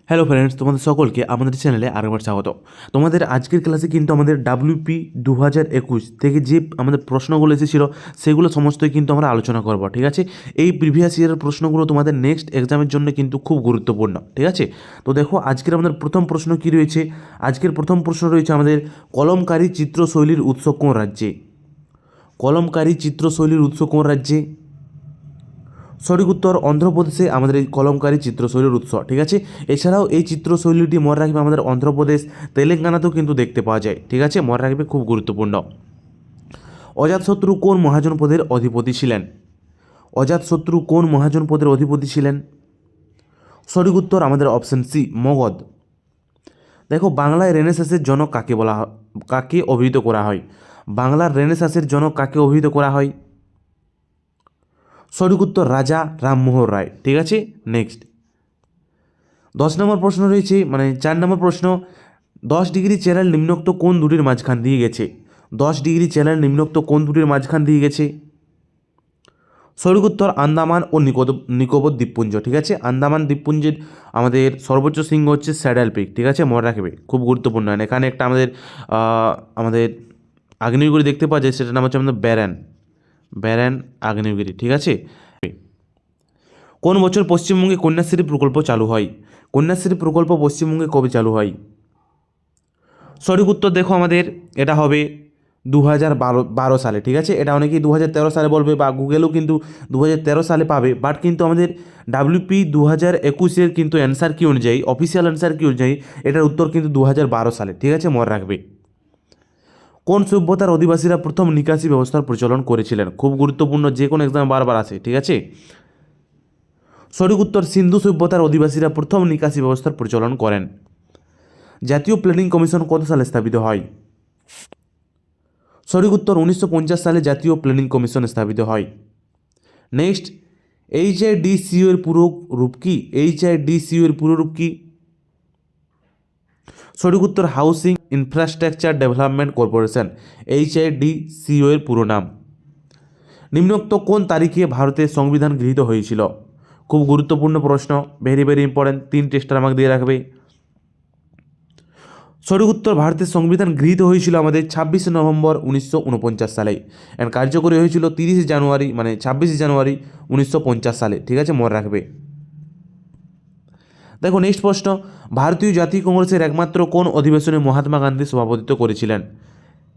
Hello friends, তোমাদের সকলকে আমাদের চ্যানেলে আরেকবার স্বাগত। তোমাদের আজকের ক্লাসে কিন্তু আমাদের WP 2021 থেকে যে আমাদের প্রশ্নগুলো এসেছিলো সেগুলো সমস্তই কিন্তু আমরা আলোচনা করব। ঠিক আছে, এই প্রিভিয়াস ইয়ারের প্রশ্নগুলো তোমাদের নেক্সট এক্সামের জন্য কিন্তু খুব গুরুত্বপূর্ণ। ঠিক আছে, তো দেখো আজকের আমাদের প্রথম প্রশ্ন কি রয়েছে। আজকের প্রথম প্রশ্ন রয়েছে আমাদের কলমকারী চিত্রশৈলীর উৎস কোন রাজ্যে। কলমকারী চিত্রশৈলীর উৎস কোন রাজ্যে? সঠিক উত্তর অন্ধ্রপ্রদেশে আমাদের এই কলমকারী চিত্রশৈলীর উৎস। ঠিক আছে, এছাড়াও এই চিত্রশৈলীটি মনে রাখবে আমাদের অন্ধ্রপ্রদেশ, তেলেঙ্গানাতেও কিন্তু দেখতে পাওয়া যায়। ঠিক আছে, মনে রাখবে, খুব গুরুত্বপূর্ণ। অজাতশত্রু কোন মহাজনপদের অধিপতি ছিলেন? অজাতশত্রু কোন মহাজনপদের অধিপতি ছিলেন? সঠিক উত্তর আমাদের অপশন সি, মগধ। দেখো বাংলায় রেনেসাঁসের জনক কাকে বলা হয়, কাকে অভিহিত করা হয়? বাংলার রেনেসাঁসের জনক কাকে অভিহিত করা হয়? সঠিক উত্তর রাজা রামমোহন রায়। ঠিক আছে, নেক্সট 10 নম্বর প্রশ্ন রয়েছে, 4 নম্বর প্রশ্ন। 10 ডিগ্রি চ্যানেল নিম্নোক্ত কোন দুটির মাঝখান দিয়ে গেছে? 10 ডিগ্রি চ্যানেল নিম্নোক্ত কোন দুটির মাঝখান দিয়ে গেছে? সঠিক উত্তর আন্দামান ও নিকোবর দ্বীপপুঞ্জ। ঠিক আছে, আন্দামান দ্বীপপুঞ্জের আমাদের সর্বোচ্চ শৃঙ্গ হচ্ছে স্যাডেল পিক। ঠিক আছে, মনে রাখবে, খুব গুরুত্বপূর্ণ। এখানে একটা আমাদের আগ্নেয়গিরি দেখতে পাওয়া যায়, সেটার নাম হচ্ছে আমাদের ব্যারান আগ্নেয়গিরি। ঠিক আছে, কোন বছর পশ্চিমবঙ্গে কন্যাশ্রী প্রকল্প চালু হয়? কন্যাশ্রী প্রকল্প পশ্চিমবঙ্গে কবে চালু হয়? সঠিক উত্তর দেখো আমাদের এটা হবে 2012 সালে। ঠিক আছে, এটা অনেকেই 2013 সালে বলবে বা গুগলেও কিন্তু 2013 সালে পাবে, বাট কিন্তু আমাদের WP 2021 কিন্তু অ্যান্সার কি অনুযায়ী, অফিসিয়াল অ্যান্সার কি অনুযায়ী, এটার উত্তর কিন্তু 2012 সালে। ঠিক আছে, মনে রাখবে। কোন সভ্যতার অধিবাসীরা প্রথম নিকাশি ব্যবস্থার প্রচলন করেছিলেন? খুব গুরুত্বপূর্ণ, যে কোনো এক্সামে বারবার আসে। ঠিক আছে, সঠিক উত্তর সিন্ধু সভ্যতার অধিবাসীরা প্রথম নিকাশি ব্যবস্থার প্রচলন করেন। জাতীয় প্ল্যানিং কমিশন কত সালে স্থাপিত হয়? সঠিক উত্তর 1950 সালে জাতীয় প্ল্যানিং কমিশন স্থাপিত হয়। নেক্সট, HIDCO এর পুরো রূপ কি? HIDCO এর পুরো রূপ কি? সঠিক উত্তর housing infrastructure development corporation, HIDCO এর পুরো নাম। নিম্নোক্ত কোন তারিখে ভারতের সংবিধান গৃহীত হয়েছিল? খুব গুরুত্বপূর্ণ প্রশ্ন, ভেরি ভেরি ইম্পর্টেন্ট, 3 টেস্টার আমাকে দিয়ে রাখবে। সঠিক উত্তর ভারতের সংবিধান গৃহীত হয়েছিল আমাদের 26 নভেম্বর 1949 সালে, অ্যান্ড কার্যকরী হয়েছিল 30 জানুয়ারি 26 জানুয়ারি 1950 সালে। ঠিক আছে, মনে রাখবে। দেখো নেক্সট প্রশ্ন, ভারতীয় জাতীয় কংগ্রেসের একমাত্র কোন অধিবেশনে মহাত্মা গান্ধী সভাপতিত্ব করেছিলেন?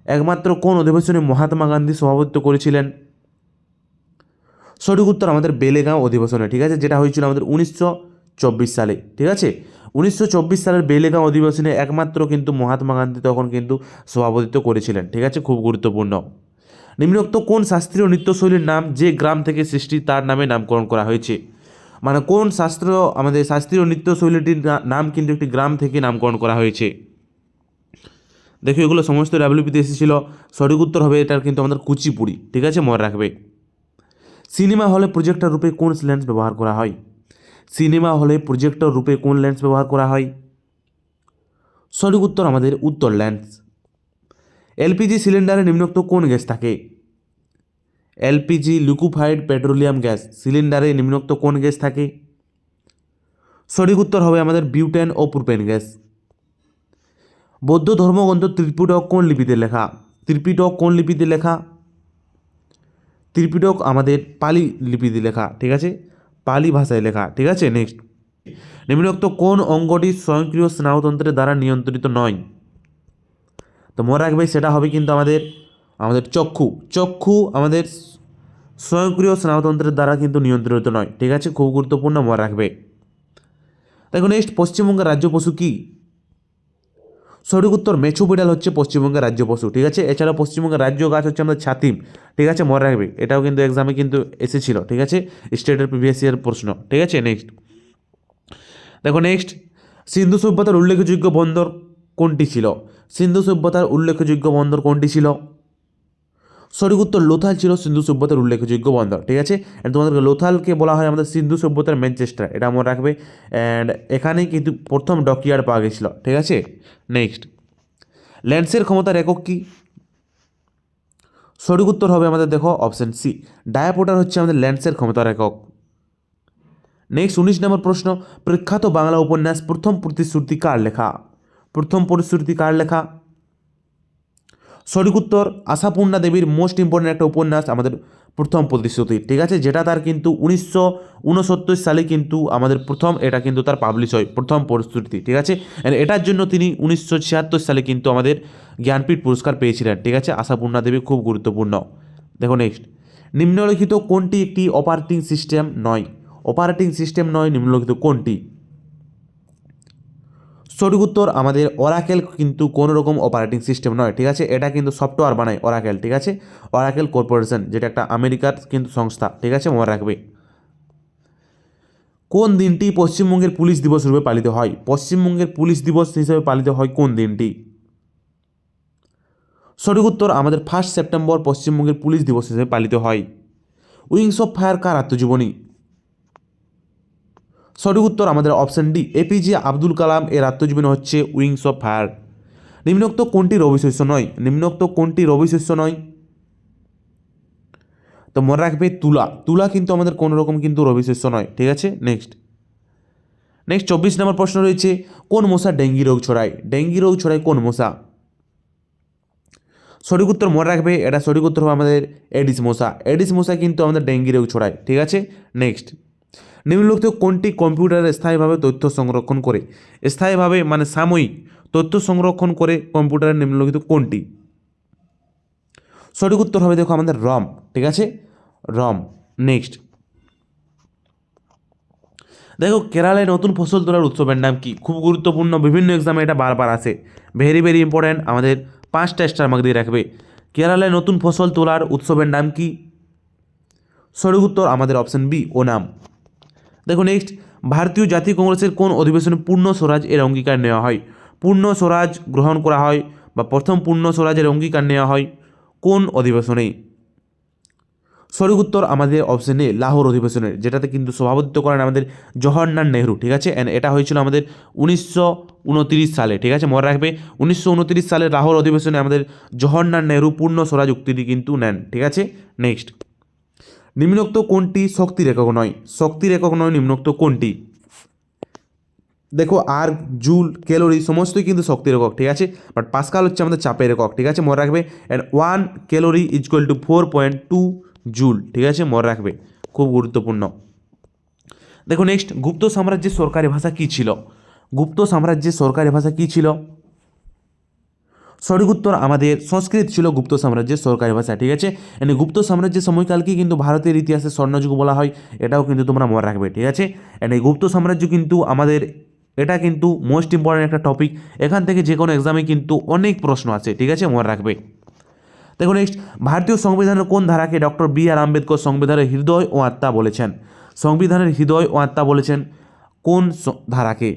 একমাত্র কোন অধিবেশনে মহাত্মা গান্ধী সভাপতিত্ব করেছিলেন? সঠিক উত্তর আমাদের বেলেগাঁও অধিবেশনে। ঠিক আছে, যেটা হয়েছিল আমাদের 1924 সালে। ঠিক আছে, 1924 সালের বেলেগাঁও অধিবেশনে একমাত্র কিন্তু মহাত্মা গান্ধী তখন কিন্তু সভাপতিত্ব করেছিলেন। ঠিক আছে, খুব গুরুত্বপূর্ণ। নিম্নোক্ত কোন শাস্ত্রীয় নৃত্যশৈলীর নাম যে গ্রাম থেকে সৃষ্টি তার নামে নামকরণ করা হয়েছে? কোন আমাদের শাস্ত্রীয় নৃত্যশৈলীটির নাম কিন্তু একটি গ্রাম থেকে নামকরণ করা হয়েছে? দেখো এগুলো সমস্ত WP তে এসেছিল। সঠিক উত্তর হবে এটার কিন্তু আমাদের কুচিপুড়ি। ঠিক আছে, মনে রাখবে। সিনেমা হলে প্রজেক্টর রূপে কোন লেন্স ব্যবহার করা হয়? সিনেমা হলে প্রজেক্টর রূপে কোন লেন্স ব্যবহার করা হয়? সঠিক উত্তর আমাদের উত্তর লেন্স। LPG সিলিন্ডারে নিম্নোক্ত কোন গ্যাস থাকে? LPG লিকুইফাইড পেট্রোলিয়াম গ্যাস সিলিন্ডারে নিম্নোক্ত কোন গ্যাস থাকে? সঠিক উত্তর হবে আমাদের বিউটেন ও প্রোপেন গ্যাস। বৌদ্ধ ধর্মগ্রন্থ ত্রিপিটক কোন লিপিতে লেখা? ত্রিপিটক কোন লিপিতে লেখা? ত্রিপিটক আমাদের পালি লিপিতে লেখা। ঠিক আছে, পালি ভাষায় লেখা। ঠিক আছে, নেক্সট, নিম্নোক্ত কোন অঙ্গটি স্বয়ংক্রিয় স্নায়ুতন্ত্রের দ্বারা নিয়ন্ত্রিত নয়? তো মনে রাখবে সেটা হবে কিন্তু আমাদের আমাদের চক্ষু। চক্ষু আমাদের স্বয়ংক্রিয় স্নায়ুতন্ত্রের দ্বারা কিন্তু নিয়ন্ত্রিত নয়। ঠিক আছে, খুব গুরুত্বপূর্ণ, মনে রাখবে। দেখো নেক্সট, পশ্চিমবঙ্গের রাজ্য পশু কি? সঠিক উত্তর মেছু বিড়াল হচ্ছে পশ্চিমবঙ্গের রাজ্য পশু। ঠিক আছে, এছাড়াও পশ্চিমবঙ্গের রাজ্য গাছ হচ্ছে আমাদের ছাতিম। ঠিক আছে, মনে রাখবে, এটাও কিন্তু এক্সামে কিন্তু এসেছিল। ঠিক আছে, স্টেটের প্রিভিয়াস ইয়ার প্রশ্ন। ঠিক আছে, নেক্সট দেখো নেক্সট, সিন্ধু সভ্যতার উল্লেখযোগ্য বন্দর কোনটি ছিল? সিন্ধু সভ্যতার উল্লেখযোগ্য বন্দর কোনটি ছিল? সঠিক উত্তর লোথাল ছিল সিন্ধু সভ্যতার উল্লেখযোগ্য বন্দর। ঠিক আছে, অ্যান্ড তোমাদেরকে লোথালকে বলা হয় আমাদের সিন্ধু সভ্যতার ম্যানচেস্টার, এটা মনে রাখবে। অ্যান্ড এখানেই কিন্তু প্রথম ডকইয়ার্ড পাওয়া গেছিল। ঠিক আছে, নেক্সট, লেন্সের ক্ষমতার একক কি? সঠিক উত্তর হবে আমাদের দেখো অপশন সি, ডায়াপোটার হচ্ছে আমাদের লেন্সের ক্ষমতার একক। নেক্সট 19 নম্বর প্রশ্ন, প্রখ্যাত বাংলা উপন্যাস প্রথম প্রতিশ্রুতি কার লেখা? প্রথম প্রতিশ্রুতি কার লেখা? সঠিক উত্তর আশাপূর্ণা দেবীর মোস্ট ইম্পর্টেন্ট একটা উপন্যাস আমাদের প্রথম প্রতিশ্রুতি, ঠিক আছে, যেটা তার কিন্তু 1969 সালে কিন্তু আমাদের প্রথম এটা কিন্তু তার পাবলিশ হয় প্রথম প্রতিশ্রুতি, ঠিক আছে। এটার জন্য তিনি 1976 সালে কিন্তু আমাদের জ্ঞানপীঠ পুরস্কার পেয়েছিলেন, ঠিক আছে। আশাপূর্ণা দেবী খুব গুরুত্বপূর্ণ। দেখো নেক্সট, নিম্নলিখিত কোনটি একটি অপারেটিং সিস্টেম নয়? অপারেটিং সিস্টেম নয় নিম্নলিখিত কোনটি? সঠিক উত্তর আমাদের অরাকেল কিন্তু কোনো রকম অপারেটিং সিস্টেম নয়, ঠিক আছে। এটা কিন্তু সফটওয়্যার বানায় অরাকেল, ঠিক আছে। অরাকেল কর্পোরেশন যেটা একটা আমেরিকার কিন্তু সংস্থা, ঠিক আছে, মনে রাখবে। কোন দিনটি পশ্চিমবঙ্গের পুলিশ দিবস রূপে পালিত হয়? পশ্চিমবঙ্গের পুলিশ দিবস হিসেবে পালিত হয় কোন দিনটি? সঠিক উত্তর আমাদের 1 সেপ্টেম্বর পশ্চিমবঙ্গের পুলিশ দিবস হিসেবে পালিত হয়। উইংস অফ ফায়ার কার আত্মজীবনী? সঠিক উত্তর আমাদের option D, APJ Abdul Kalam এর আত্মজীবনী হচ্ছে উইংস অফ ফায়ার। নিম্নোক্ত কোনটি রবি শস্য নয়? নিম্নোক্ত কোনটি রবি শস্য নয়? তো মনে রাখবে তুলা, তুলা কিন্তু আমাদের কোনো রকম কিন্তু রবি শস্য নয়, ঠিক আছে। নেক্সট 24 নম্বর প্রশ্ন রয়েছে, কোন মশা ডেঙ্গি রোগ ছড়ায়? ডেঙ্গি রোগ ছড়ায় কোন মশা? সঠিক উত্তর মনে রাখবে, এটা সঠিক উত্তর হবে আমাদের এডিস মশা। এডিস মশা কিন্তু আমাদের ডেঙ্গি রোগ ছড়ায়, ঠিক আছে। নেক্সট, নিম্নলিখিত কোনটি কম্পিউটারে স্থায়ীভাবে তথ্য সংরক্ষণ করে? স্থায়ীভাবে মানে সাময়িক তথ্য সংরক্ষণ করে কম্পিউটারে নিম্নলিখিত কোনটি? সঠিক উত্তর হবে দেখো আমাদের রম, ঠিক আছে, রম। নেক্সট দেখো, কেরালায় নতুন ফসল তোলার উৎসবের নাম কি? খুব গুরুত্বপূর্ণ, বিভিন্ন এক্সামে এটা বারবার আসে, ভেরি ভেরি ইম্পর্ট্যান্ট, আমাদের 5টা স্টার মার্ক দিয়ে রাখবে। কেরালায় নতুন ফসল তোলার উৎসবের নাম কি? সঠিক উত্তর আমাদের অপশন বি, ওনাম। দেখো নেক্সট, ভারতীয় জাতীয় কংগ্রেসের কোন অধিবেশনে পূর্ণ স্বরাজ এর অঙ্গীকার নেওয়া হয়? পূর্ণ স্বরাজ গ্রহণ করা হয় বা প্রথম পূর্ণ স্বরাজের অঙ্গীকার নেওয়া হয় কোন অধিবেশনে? সঠিক উত্তর আমাদের অপশন এ, লাহোর অধিবেশনের, যেটাতে কিন্তু সভাপতিত্ব করেন আমাদের জওহরলাল নেহরু, ঠিক আছে। অ্যান্ড এটা হয়েছিল আমাদের 1929 সালে, ঠিক আছে, মনে রাখবে 1929 সালে লাহোর অধিবেশনে আমাদের জওহরলাল নেহরু পূর্ণ স্বরাজ উক্তিটি কিন্তু নেন, ঠিক আছে। নেক্সট, নিম্নোক্ত কোনটি শক্তির একক নয়? শক্তির একক নয় নিম্নোক্ত কোনটি? দেখো আর জুল ক্যালোরি সমস্তই কিন্তু শক্তির একক, ঠিক আছে, বাট পাস্কাল হচ্ছে আমাদের চাপের একক, ঠিক আছে, মনে রাখবে। And 1 calorie is equal two 4.2 joule, ঠিক আছে, মনে রাখবে, খুব গুরুত্বপূর্ণ। দেখো নেক্সট, গুপ্ত সাম্রাজ্যের সরকারি ভাষা কী ছিল? গুপ্ত সাম্রাজ্যের সরকারি ভাষা কী ছিল? সঠিক উত্তর আমাদের সংস্কৃত ছিল গুপ্ত সাম্রাজ্যের সরকারি ভাষা, ঠিক আছে। এনে গুপ্ত সাম্রাজ্যের সময়কালকে কিন্তু ভারতের ইতিহাসে স্বর্ণযুগ বলা হয়, এটাও কিন্তু তোমরা মনে রাখবে, ঠিক আছে। এনে গুপ্ত সাম্রাজ্য কিন্তু আমাদের, এটা কিন্তু মোস্ট ইম্পর্ট্যান্ট একটা টপিক, এখান থেকে যে কোনো এক্সামে কিন্তু অনেক প্রশ্ন আছে, ঠিক আছে, মনে রাখবে। দেখো নেক্সট, ভারতীয় সংবিধানের কোন ধারাকে ডক্টর বি আর আম্বেদকর সংবিধানের হৃদয় ও আত্মা বলেছেন? সংবিধানের হৃদয় ও আত্মা বলেছেন কোন ধারাকে?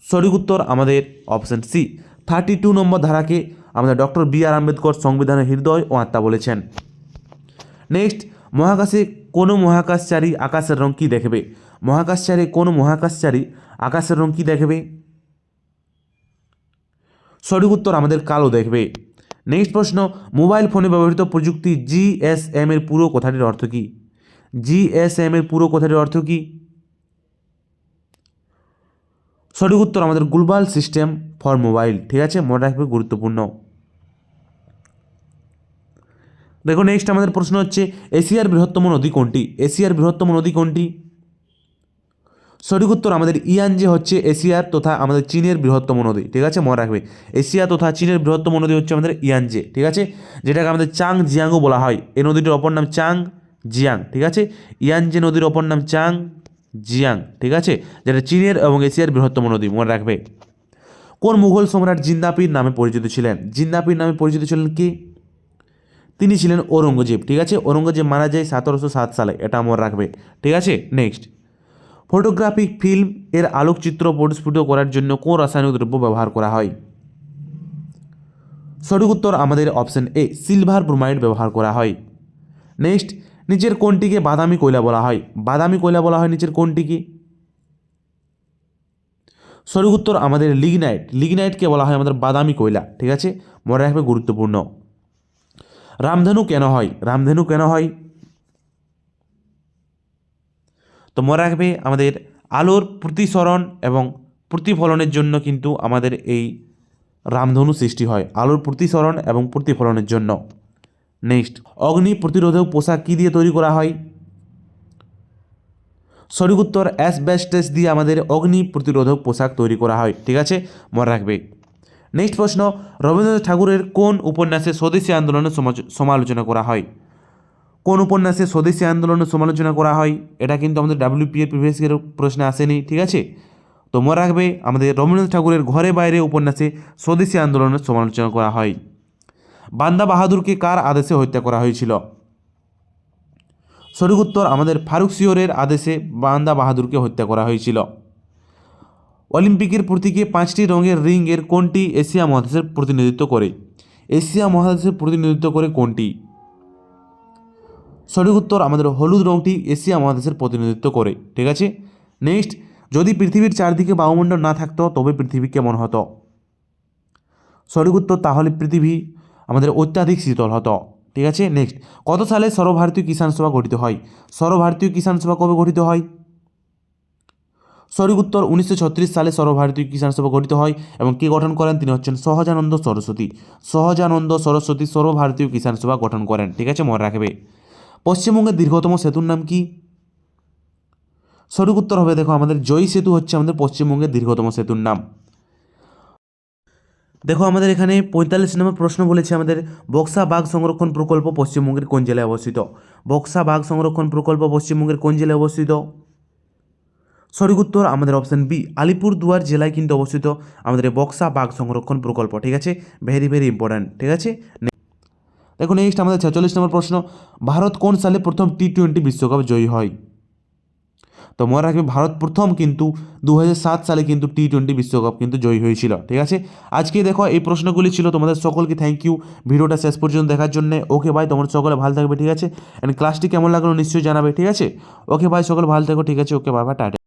সঠিক উত্তর আমাদের অপশন সি, 32 নম্বর ধারাকে আমাদের ডক্টর বি আর আম্বেদকর সংবিধানের হৃদয় ও আত্মা বলেছেন। নেক্সট, মহাকাশে কোনো মহাকাশচারী আকাশের রং কী দেখবে? মহাকাশচারী কোনো মহাকাশচারী আকাশের রং কী দেখবে? সঠিক উত্তর আমাদের কালো দেখবে। নেক্সট প্রশ্ন, মোবাইল ফোনে ব্যবহৃত প্রযুক্তি জিএসএম এর পুরো কথাটির অর্থ কী? জিএসএম এর পুরো কথাটির অর্থ কী? সঠিক উত্তর আমাদের গ্লোবাল সিস্টেম ফর মোবাইল, ঠিক আছে, মনে রাখবে, গুরুত্বপূর্ণ। দেখো নেক্সট আমাদের প্রশ্ন হচ্ছে, এশিয়ার বৃহত্তম নদী কোনটি? এশিয়ার বৃহত্তম নদী কোনটি? সঠিক উত্তর আমাদের ইয়ানজে হচ্ছে এশিয়ার তথা আমাদের চীনের বৃহত্তম নদী, ঠিক আছে, মনে রাখবে, এশিয়া তথা চীনের বৃহত্তম নদী হচ্ছে আমাদের ইয়ানজে, ঠিক আছে, যেটাকে আমাদের চাং জিয়াংও বলা হয়। এই নদীটির অপর নাম চাং জিয়াং, ঠিক আছে, ইয়ানজে নদীর অপর নাম চাং জিয়াং, ঠিক আছে, যেটা চীনের এবং এশিয়ার বৃহত্তম নদী, মনে রাখবে। কোন মুঘল সম্রাট জিন্দাপীর নামে পরিচিত ছিলেন? জিন্দাপীর নামে পরিচিত ছিলেন কি? তিনি ছিলেন ঔরঙ্গজেব, ঠিক আছে, ঔরঙ্গজেব মারা যায় 1707 সালে, এটা মনে রাখবে, ঠিক আছে। নেক্সট, ফটোগ্রাফিক ফিল্ম এর আলোকচিত্র পরিস্ফুট করার জন্য কোন রাসায়নিক দ্রব্য ব্যবহার করা হয়? সঠিক উত্তর আমাদের অপশন এ, সিলভার ব্রোমাইড ব্যবহার করা হয়। নেক্সট, নিচের কোনটিকে বাদামি কয়লা বলা হয়? বাদামি কয়লা বলা হয় নিচের কোনটিকে? সঠিক উত্তর আমাদের লিগনাইট, লিগনাইটকে বলা হয় আমাদের বাদামি কয়লা, ঠিক আছে, মনে রাখবে, গুরুত্বপূর্ণ। রামধেনু কেন হয়? রামধেনু কেন হয়? তো মনে রাখবে আমাদের আলোর প্রতিসরণ এবং প্রতিফলনের জন্য কিন্তু আমাদের এই রামধনু সৃষ্টি হয়, আলোর প্রতিসরণ এবং প্রতিফলনের জন্য। নেক্সট, অগ্নি প্রতিরোধক পোশাক কী দিয়ে তৈরি করা হয়? সঠিক উত্তর অ্যাসবেস্টস দিয়ে আমাদের অগ্নি প্রতিরোধক পোশাক তৈরি করা হয়। ঠিক আছে, মনে রাখবে। নেক্সট প্রশ্ন, রবীন্দ্রনাথ ঠাকুরের কোন উপন্যাসে স্বদেশী আন্দোলনের সমালোচনা করা হয়? কোন উপন্যাসে স্বদেশী আন্দোলনের সমালোচনা করা হয়? এটা কিন্তু আমাদের WPA প্রিভিয়াস ইয়ার প্রশ্নে আসেনি। ঠিক আছে, তো মনে রাখবে আমাদের রবীন্দ্রনাথ ঠাকুরের ঘরে বাইরে উপন্যাসে স্বদেশী আন্দোলনের সমালোচনা করা হয়। বান্দা বাহাদুরকে কার আদেশে হত্যা করা হয়েছিল? সঠিক উত্তর আমাদের ফারুক সিওরের আদেশে বান্দা বাহাদুরকে হত্যা করা হয়েছিল। অলিম্পিকের প্রতীকে 5টি রঙের রিং এর কোনটি এশিয়া মহাদেশের প্রতিনিধিত্ব করে? এশিয়া মহাদেশের প্রতিনিধিত্ব করে কোনটি? সঠিক উত্তর আমাদের হলুদ রঙটি এশিয়া মহাদেশের প্রতিনিধিত্ব করে। ঠিক আছে, নেক্সট, যদি পৃথিবীর চারদিকে বায়ুমণ্ডল না থাকতো তবে পৃথিবী কেমন হতো? সঠিক উত্তর তাহলে পৃথিবী আমাদের অত্যাধিক শীতল হতো। ঠিক আছে, নেক্সট, কত সালে সর্বভারতীয় কিষাণ সভা গঠিত হয়? সর্বভারতীয় কিষাণ সভা কবে গঠিত হয়? সঠিক উত্তর 1936 সালে সর্বভারতীয় কিষাণ সভা গঠিত হয় এবং কে গঠন করেন? তিনি হচ্ছেন সহজানন্দ সরস্বতী। সহজানন্দ সরস্বতী সর্বভারতীয় কিষাণ সভা গঠন করেন। ঠিক আছে, মনে রাখবে। পশ্চিমবঙ্গের দীর্ঘতম সেতুর নাম কি? সঠিক উত্তর হবে দেখো আমাদের জয়ী সেতু হচ্ছে আমাদের পশ্চিমবঙ্গের দীর্ঘতম সেতুর নাম। দেখো আমাদের এখানে 45 নম্বর প্রশ্ন বলেছে আমাদের বক্সা বাঘ সংরক্ষণ প্রকল্প পশ্চিমবঙ্গের কোন জেলায় অবস্থিত? বক্সা বাঘ সংরক্ষণ প্রকল্প পশ্চিমবঙ্গের কোন জেলায় অবস্থিত? সঠিক উত্তর আমাদের অপশন বি, আলিপুরদুয়ার জেলায় কিন্তু অবস্থিত আমাদের বক্সা বাঘ সংরক্ষণ প্রকল্প। ঠিক আছে, ভেরি ভেরি ইম্পর্ট্যান্ট। ঠিক আছে, দেখো নেক্সট আমাদের 46 নম্বর প্রশ্ন, ভারত কোন সালে প্রথম T20 বিশ্বকাপ জয়ী হয়? তো মনে রাখবে ভারত প্রথম কিন্তু 2007 সালে কিন্তু T20 বিশ্বকাপ কিন্তু জয়ী হয়েছিল। ঠিক আছে, আজকে দেখো এই প্রশ্নগুলি ছিল। তোমাদের সকলকে থ্যাংক ইউ ভিডিওটা শেষ পর্যন্ত দেখার জন্য। ওকে ভাই, তোমরা সকলে ভালো থাকবে। ঠিক আছে, অ্যান্ড ক্লাসটি কেমন লাগলো নিশ্চয়ই জানাবে। ঠিক আছে, ওকে ভাই, সকলে ভালো থাকো। ঠিক আছে, ওকে বাই বাই, টাটা।